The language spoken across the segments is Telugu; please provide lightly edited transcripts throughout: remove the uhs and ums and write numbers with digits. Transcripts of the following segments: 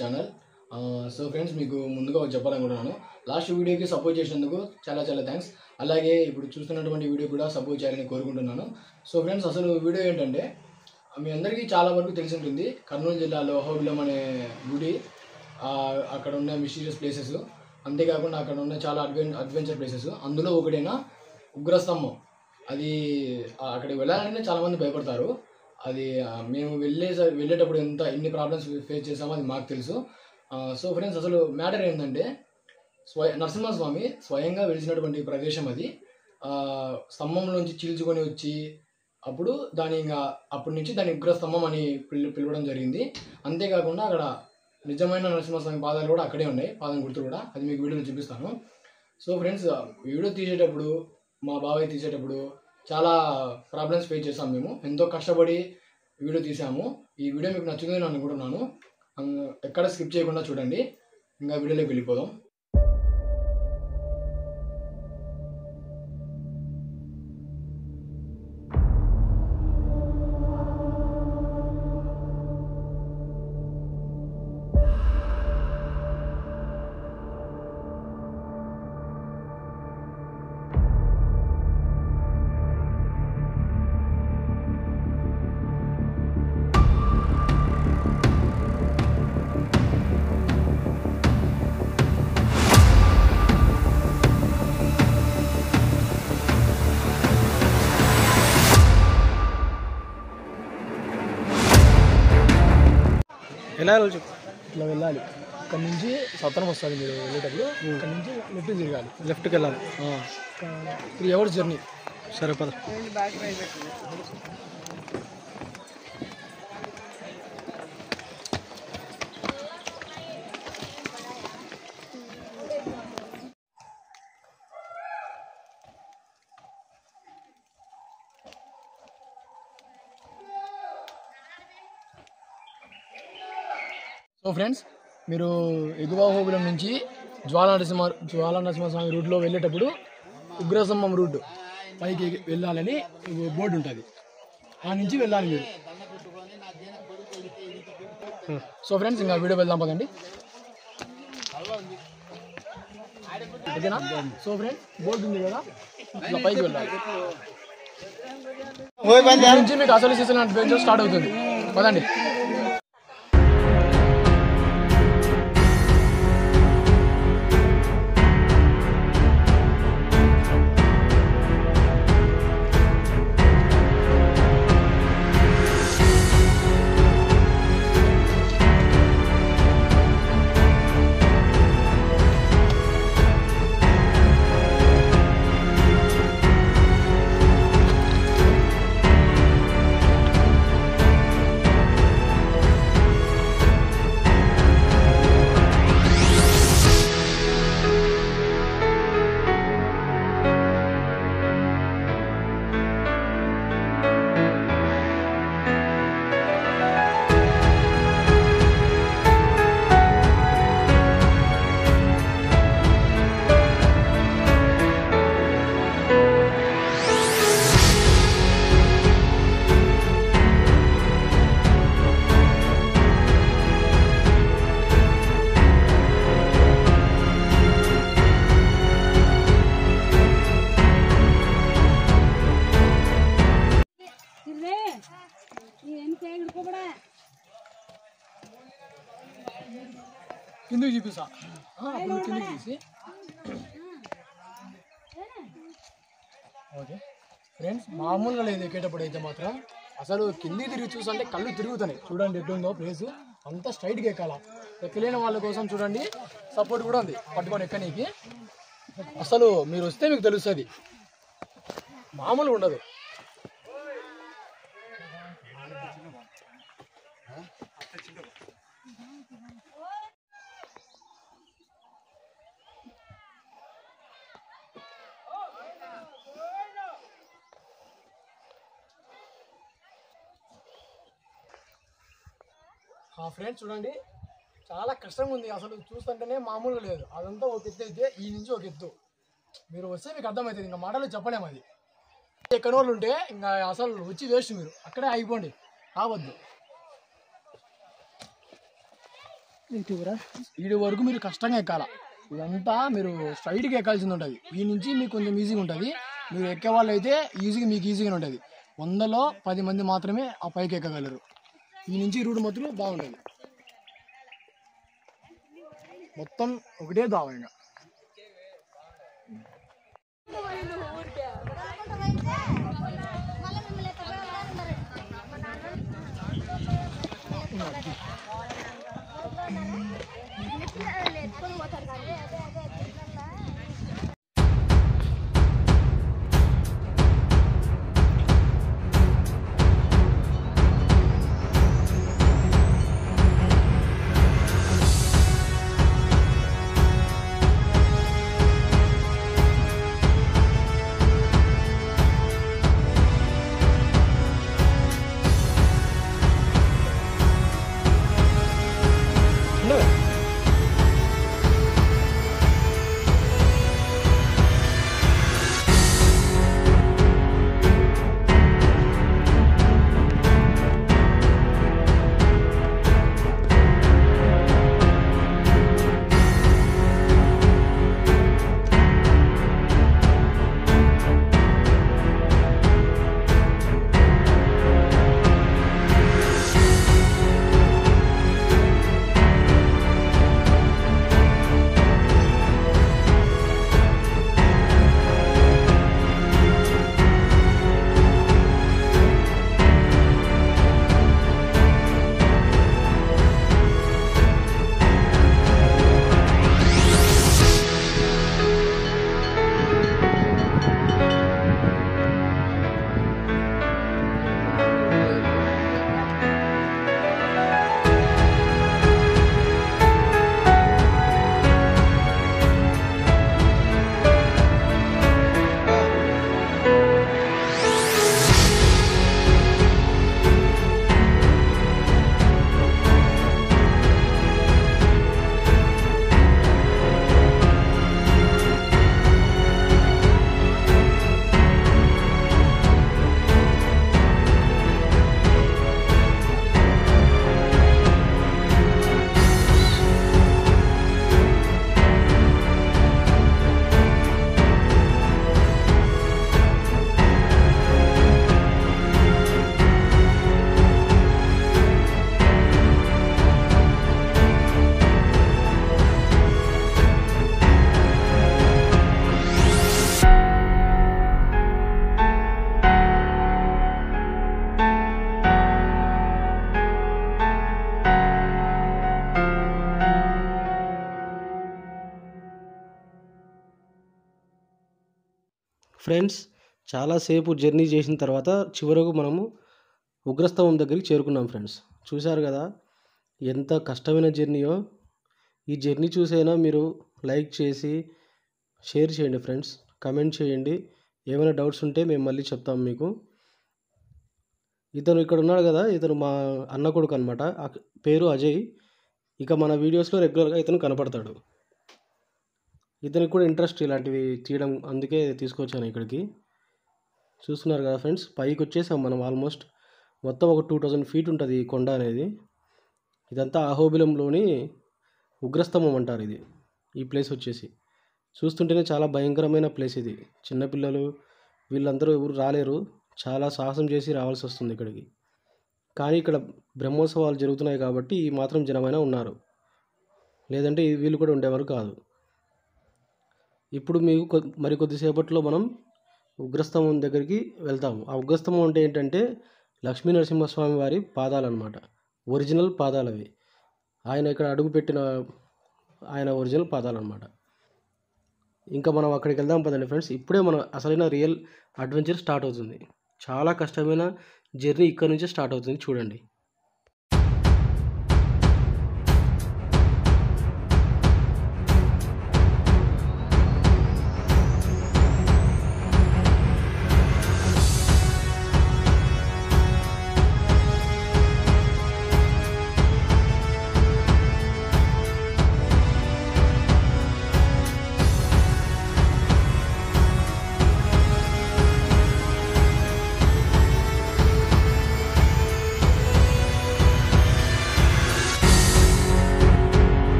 ఛానల్. సో ఫ్రెండ్స్, మీకు ముందుగా ఒకటి చెప్పాలనుకుంటున్నాను. లాస్ట్ వీడియోకి సపోర్ట్ చేసినందుకు చాలా చాలా థ్యాంక్స్. అలాగే ఇప్పుడు చూస్తున్నటువంటి వీడియో కూడా సపోర్ట్ చేయాలని కోరుకుంటున్నాను. సో ఫ్రెండ్స్, అసలు వీడియో ఏంటంటే, మీ అందరికీ చాలా వరకు తెలిసి ఉంటుంది, కర్నూలు జిల్లాలో అహోబిలం అనే గుడి, అక్కడ ఉన్న మిస్టీరియస్ ప్లేసెస్, అంతేకాకుండా అక్కడ ఉన్న చాలా అడ్వెంచర్ ప్లేసెస్. అందులో ఒకటైనా ఉగ్రస్తంభం. అది అక్కడికి వెళ్ళాలంటే చాలామంది భయపడతారు. అది మేము వెళ్ళేటప్పుడు ఎన్ని ప్రాబ్లమ్స్ ఫేస్ చేసామో అది మాకు తెలుసు. సో ఫ్రెండ్స్, అసలు మ్యాటర్ ఏంటంటే, నరసింహస్వామి స్వయంగా వెలిసినటువంటి ప్రదేశం అది. స్తంభంలోంచి చీల్చుకొని వచ్చి అప్పుడు అప్పటి నుంచి దాని ఉగ్రస్తంభం అని పిలవడం జరిగింది. అంతేకాకుండా అక్కడ నిజమైన నరసింహస్వామి పాదాలు కూడా అక్కడే ఉన్నాయి, పాదం గుర్తులు కూడా. అది మీకు వీడియోలో చూపిస్తాను. సో ఫ్రెండ్స్, వీడియో తీసేటప్పుడు, మా బాబాయ్ తీసేటప్పుడు చాలా ప్రాబ్లమ్స్ ఫేస్ చేసాం. మేము ఎంతో కష్టపడి వీడియో తీసాము. ఈ వీడియో మీకు నచ్చుతుందని అనుకుంటున్నాను. ఎక్కడ స్కిప్ చేయకుండా చూడండి. ఇంకా వీడియోలోకి వెళ్ళిపోదాం. ఎలా వెళ్ళాలి చెప్పు. ఇట్లా వెళ్ళాలి. ఇక్కడ నుంచి సత్రం వస్తుంది. మీరు వెళ్ళేటప్పుడు ఇక్కడ నుంచి లెఫ్ట్ తిరగాలి. లెఫ్ట్కి వెళ్ళాలి. 3 hours జర్నీ. సరే పద. సో ఫ్రెండ్స్, మీరు ఎగువ అహోబిలం నుంచి జ్వాలా నరసింహస్వామి రూట్లో వెళ్ళేటప్పుడు ఉగ్రస్తంభం రూట్ పైకి వెళ్ళాలని బోర్డు ఉంటుంది. ఆ నుంచి వెళ్ళాలి మీరు. సో ఫ్రెండ్స్, ఇంకా వీడియో వెళ్దాం పదండి. ఓకేనా? సో ఫ్రెండ్స్, బోర్డు ఉంది కదా, ఇట్లా పైకి వెళ్ళాలి. నుంచి మీకు అసలు సీజన్ అడ్వెంచర్ స్టార్ట్ అవుతుంది. పదండి. కిందికి చూపిస్తా. అప్పుడు కిందికి తీసి. ఓకే ఫ్రెండ్స్, మామూలుగా లేదు ఎక్కేటప్పుడు అయితే మాత్రం. అసలు కిందికి తిరిగి చూస్తుంటే కళ్ళు తిరుగుతున్నాయి. చూడండి ఎట్లుందో ప్లేసు. అంతా స్ట్రైట్గా ఎక్కాల. ఎక్కలేని వాళ్ళ కోసం చూడండి, సపోర్ట్ కూడా ఉంది పట్టుకొని ఎక్కనీకి. అసలు మీరు వస్తే మీకు తెలుస్తుంది, మామూలుగా ఉండదు. ఫ్రెండ్స్ చూడండి, చాలా కష్టంగా ఉంది. అసలు చూస్తుంటేనే మామూలుగా లేదు. అదంతా ఒక ఎత్తు అయితే ఈ నుంచి ఒక ఎత్తు. మీరు వస్తే మీకు అర్థమవుతుంది. ఇంకా మాటలు చెప్పలేము. అది ఎక్కడి వాళ్ళు ఉంటే ఇంకా అసలు వచ్చి వేస్ట్. మీరు అక్కడే ఆగిపోండి, రావద్దు. వీడి వరకు మీరు కష్టంగా ఎక్కాల. ఇదంతా మీరు స్ట్రైట్గా ఎక్కాల్సింది ఉంటుంది. ఈ నుంచి మీకు కొంచెం ఈజీగా ఉంటుంది. మీరు ఎక్కే వాళ్ళు అయితే మీకు ఈజీగానే ఉంటుంది. 100లో 10 మంది మాత్రమే ఆ పైకి ఎక్కగలరు. ఈ నుంచి రూట్ మాత్రం బాగుంటుంది. మొత్తం ఒకటే దావా ఇంకా. ఫ్రెండ్స్, చాలాసేపు జర్నీ చేసిన తర్వాత చివరకు మనము ఉగ్రస్తంభం దగ్గరికి చేరుకున్నాం. ఫ్రెండ్స్, చూశారు కదా ఎంత కష్టమైన జర్నీయో. ఈ జర్నీ చూసైనా మీరు లైక్ చేసి షేర్ చేయండి ఫ్రెండ్స్, కమెంట్ చేయండి. ఏమైనా డౌట్స్ ఉంటే మేము మళ్ళీ చెప్తాము మీకు. ఇతను ఇక్కడ ఉన్నాడు కదా, ఇతను మా అన్న కొడుకు అనమాట. పేరు అజయ్. ఇక మన వీడియోస్లో రెగ్యులర్గా ఇతను కనపడతాడు. ఇతనికి కూడా ఇంట్రెస్ట్ ఇలాంటివి తీయడం, అందుకే తీసుకొచ్చాను ఇక్కడికి. చూస్తున్నారు కదా ఫ్రెండ్స్, పైకి వచ్చేసాం మనం. ఆల్మోస్ట్ మొత్తం ఒక 2000 ఫీట్ ఉంటుంది ఈ కొండ అనేది. ఇదంతా అహోబిలంలోని ఉగ్రస్తంభం అంటారు ఇది. ఈ ప్లేస్ వచ్చేసి చూస్తుంటేనే చాలా భయంకరమైన ప్లేస్ ఇది. చిన్నపిల్లలు వీళ్ళందరూ ఎవరు రాలేరు, చాలా సాహసం చేసి రావాల్సి వస్తుంది ఇక్కడికి. కానీ ఇక్కడ బ్రహ్మోత్సవాలు జరుగుతున్నాయి కాబట్టి ఈ మాత్రం జనమైనా ఉన్నారు, లేదంటే వీళ్ళు కూడా ఉండేవారు కాదు. ఇప్పుడు మీకు మరికొద్దిసేపట్లో మనం ఉగ్రస్తంభం దగ్గరికి వెళ్తాము. ఆ ఉగ్రస్తంభం అంటే ఏంటంటే లక్ష్మీ నరసింహస్వామి వారి పాదాలు అన్నమాట. ఒరిజినల్ పాదాలు అవి. ఆయన ఇక్కడ అడుగుపెట్టిన ఆయన ఒరిజినల్ పాదాలు అన్నమాట. ఇంకా మనం అక్కడికి వెళ్దాం పదండి ఫ్రెండ్స్. ఇప్పుడే మన అసలైన రియల్ అడ్వెంచర్ స్టార్ట్ అవుతుంది. చాలా కష్టమైన జర్నీ ఇక్కడ నుంచే స్టార్ట్ అవుతుంది, చూడండి.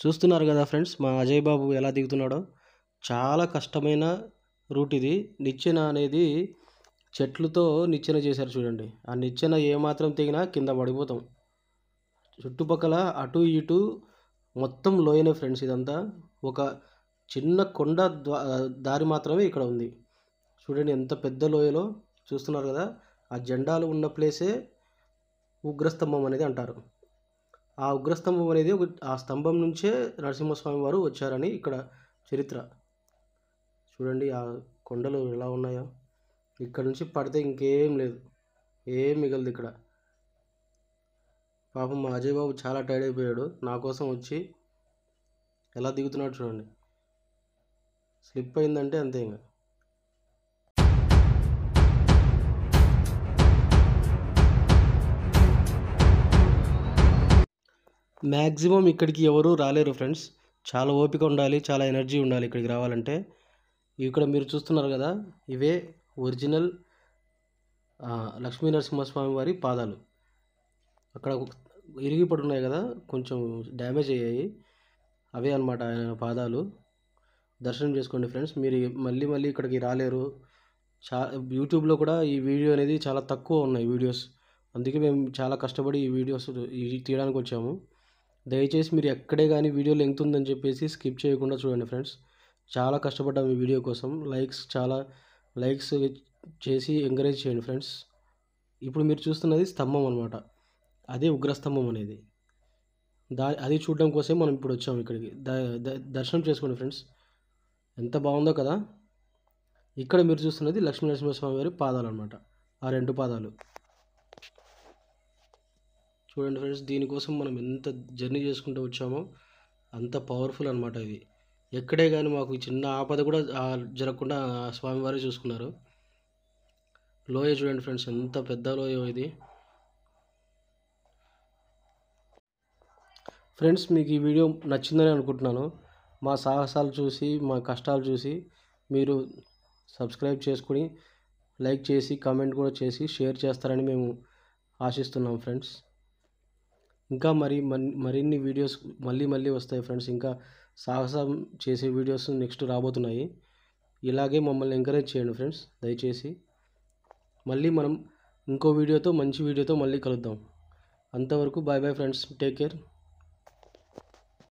చూస్తున్నారు కదా ఫ్రెండ్స్, మా అజయ్ బాబు ఎలా దిగుతున్నాడో. చాలా కష్టమైన రూట్ ఇది. నిచ్చెన అనేది చెట్లతో నిచ్చెన చేశారు చూడండి. ఆ నిచ్చెన ఏమాత్రం తెగినా కింద పడిపోతాం. చుట్టుపక్కల అటు ఇటు మొత్తం లోయనే ఫ్రెండ్స్. ఇదంతా ఒక చిన్న కొండ దారి మాత్రమే ఇక్కడ ఉంది. చూడండి ఎంత పెద్ద లోయలో. చూస్తున్నారు కదా, ఆ జెండాలు ఉన్న ప్లేసే ఉగ్రస్తంభం అనేది అంటారు. ఆ ఉగ్రస్తంభం అనేది ఆ స్తంభం నుంచే నరసింహస్వామి వారు వచ్చారని ఇక్కడ చరిత్ర. చూడండి ఆ కొండలు ఎలా ఉన్నాయో. ఇక్కడ నుంచి పడితే ఇంకేం లేదు, ఏం మిగలదు ఇక్కడ. పాపం మా అజయ్ బాబు చాలా టైర్డ్ అయిపోయాడు. నా కోసం వచ్చి ఎలా దిగుతున్నాడు చూడండి. స్లిప్ అయిందంటే అంతే ఇంకా. మ్యాక్సిమం ఇక్కడికి ఎవరు రాలేరు ఫ్రెండ్స్. చాలా ఓపిక ఉండాలి, చాలా ఎనర్జీ ఉండాలి ఇక్కడికి రావాలంటే. ఇక్కడ మీరు చూస్తున్నారు కదా, ఇవే ఒరిజినల్ లక్ష్మీ నరసింహస్వామి వారి పాదాలు. అక్కడ ఇరిగి పడున్నాయి కదా, కొంచెం డ్యామేజ్ అయ్యాయి. అవే అన్నమాట ఆయన పాదాలు. దర్శనం చేసుకోండి ఫ్రెండ్స్. మీరు మళ్ళీ మళ్ళీ ఇక్కడికి రాలేరు. యూట్యూబ్లో కూడా ఈ వీడియో అనేది చాలా తక్కువ ఉన్నాయి వీడియోస్. అందుకే మేము చాలా కష్టపడి ఈ వీడియోస్ తీయడానికి వచ్చాము. దయచేసి మీరు ఎక్కడే కానీ వీడియో లెంగ్త్ ఉందని చెప్పేసి స్కిప్ చేయకుండా చూడండి ఫ్రెండ్స్. చాలా కష్టపడ్డాము ఈ వీడియో కోసం. చాలా లైక్స్ చేసి ఎంకరేజ్ చేయండి ఫ్రెండ్స్. ఇప్పుడు మీరు చూస్తున్నది స్తంభం అనమాట. అదే ఉగ్రస్తంభం అనేది. అది చూడడం కోసం మనం ఇప్పుడు వచ్చాము ఇక్కడికి. దర్శనం చేసుకోండి ఫ్రెండ్స్. ఎంత బాగుందో కదా. ఇక్కడ మీరు చూస్తున్నది లక్ష్మీ నరసింహస్వామి వారి పాదాలు అనమాట. ఆ 2 పాదాలు చూడండి ఫ్రెండ్స్. దీనికోసం మనం ఎంత జర్నీ చేసుకుంటూ వచ్చామో అంత పవర్ఫుల్ అనమాట ఇది. ఎక్కడే కానీ మాకు చిన్న ఆపద కూడా జరగకుండా స్వామివారే చూసుకున్నారు. లోయ చూడండి ఫ్రెండ్స్, ఎంత పెద్ద లోయ ఇది. ఫ్రెండ్స్, మీకు ఈ వీడియో నచ్చిందని అనుకుంటున్నాను. మా సాహసాలు చూసి, మా కష్టాలు చూసి మీరు సబ్స్క్రైబ్ చేసుకుని, లైక్ చేసి, కామెంట్ కూడా చేసి, షేర్ చేస్తారని మేము ఆశిస్తున్నాం ఫ్రెండ్స్. ఇంకా మరిన్ని వీడియోస్ మళ్ళీ వస్తాయి ఫ్రెండ్స్. ఇంకా సాహసం చేసే వీడియోస్ నెక్స్ట్ రాబోతున్నాయి. ఇలాగే మమ్మల్ని ఎంకరేజ్ చేయండి ఫ్రెండ్స్ దయచేసి. మళ్ళీ మనం ఇంకో వీడియోతో, మంచి వీడియోతో మళ్ళీ కలుద్దాం. అంతవరకు bye bye friends. Take care.